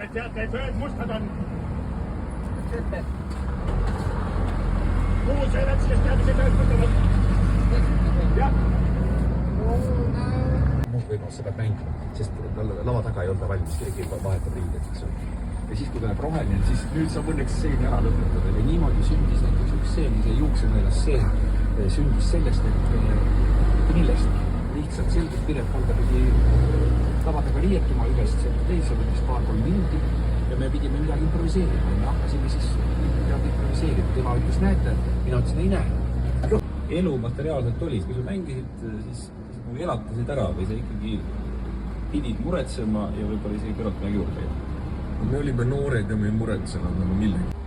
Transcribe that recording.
Teate, et ööd mustad on. Kuhu see läks, sest teadis, et ööd mustad on? Jah. Muud võimalust sa pead mängima, sest lava taga ei olnud valmis, keegi vahetab riideid, eks ole. Ja siis, kui tuleb roheline, siis nüüd saab õnneks seeni ära lõpetada. Ja niimoodi sündis näiteks üks seeni, see juuksenõelas seen sündis sellest, et millest lihtsalt selgelt Piret Kalda pidi lavadega riietuma ühest teise võttis paar-kolm minutit ja me pidime midagi improviseerima. Me hakkasime siis midagi improviseerima. Tema ütles, näete, mina ütlesin, ei näe. Elu materiaalselt oli, kui sa mängisid, siis nagu elatasid ära või sa ikkagi pidid muretsema ja võib-olla isegi kõrvalt midagi juurde. Me olime noored ja me ei muretsenud nagu millegi.